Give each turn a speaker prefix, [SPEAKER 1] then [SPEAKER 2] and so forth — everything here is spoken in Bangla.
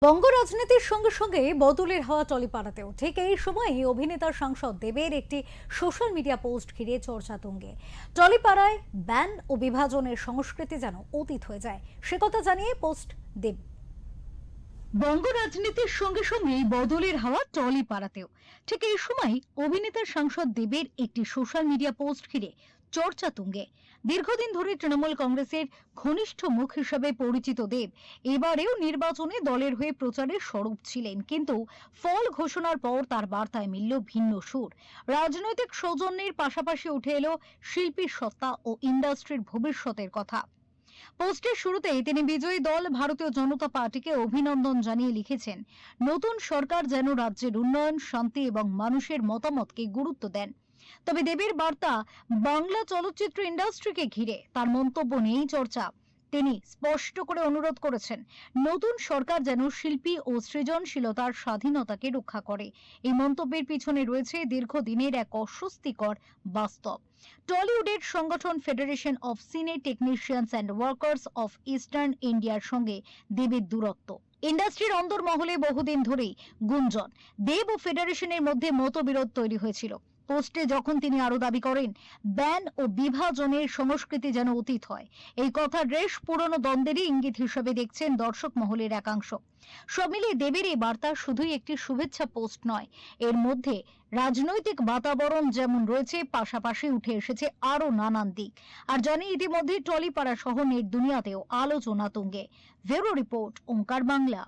[SPEAKER 1] বঙ্গ রাজনীতির সঙ্গে সঙ্গে বদলের হাওয়া টলিপাড়াতেও ঠিক এই সময়ই অভিনেতা সাংসদ দেবের একটি সোশ্যাল মিডিয়া পোস্ট ঘিরে চর্চা তুঙ্গে। টলিপাড়ায় ব্যান ও বিভাজনের সংস্কৃতি যেন অতীত হয়ে যায়, সে কথা জানিয়ে পোস্ট দেব। বঙ্গ রাজনীতির সঙ্গে সঙ্গে বদলের হাওয়া টলিপাড়াতেও ঠিক এই সময় অভিনেতা সাংসদ দেবের একটি সোশ্যাল মিডিয়া পোস্ট ঘিরে চর্চা তুঙ্গে। দীর্ঘদিন ধরে তৃণমূল কংগ্রেসের ঘনিষ্ঠ মুখ হিসেবে পরিচিত দেব এবারেও নির্বাচনে দলের হয়ে প্রচারের স্বরূপ ছিলেন, কিন্তু ফল ঘোষণার পর তার বার্তায় মিলল ভিন্ন সুর। রাজনৈতিক সৌজন্যের পাশাপাশি উঠে এলো শিল্পীর সত্তা ও ইন্ডাস্ট্রির ভবিষ্যতের কথা। পোস্টের শুরুতেই তিনি বিজয়ী দল ভারতীয় জনতা পার্টিকে অভিনন্দন জানিয়ে লিখেছেন, নতুন সরকার যেন রাজ্যের উন্নয়ন, শান্তি এবং মানুষের মতামতকে গুরুত্ব দেন। তবে দেবের বার্তা বাংলা চলচ্চিত্র ইন্ডাস্ট্রিকে ঘিরে, তার মন্তব্য নিয়েই চর্চা। তিনি স্পষ্ট করে অনুরোধ করেছেন, নতুন সরকার যেন শিল্পী ও সৃজনশীলতার স্বাধীনতাকে রক্ষা করে। এই মন্তব্যের পিছনে রয়েছে দীর্ঘদিনের এক অস্বস্তিকর বাস্তব। টলিউডের সংগঠন ফেডারেশন অফ সিনে technicians and workers of eastern ইন্ডিয়ার সঙ্গে দেবের দূরত্ব। ইন্ডাস্ট্রির অন্দরমহলে বহুদিন ধরেই গুঞ্জন, দেব ও ফেডারেশনের মধ্যে মতবিরোধ তৈরি হয়েছিল। পোস্টে যখন তিনি আরো দাবি করেন, ব্যান ও বিভাজনের সংস্কৃতি যেন অতীত হয়, এই কথা রেশ পুরনো দ্বন্দ্বেরই ইঙ্গিত হিসেবে দেখছেন দর্শক মহলের একাংশ। সব মিলিয়ে দেবের এই বার্তা শুধুই একটি শুভেচ্ছা পোস্ট নয়, এর মধ্যে রাজনৈতিক বাতাবরণ যেমন রয়েছে, পাশাপাশি উঠে এসেছে আরো নানান দিক। আর জানি ইতিমধ্যে টলিপাড়া সহ নেট দুনিয়াতেও আলোচনা তুঙ্গে। ব্যুরো রিপোর্ট, ওঙ্কার বাংলা।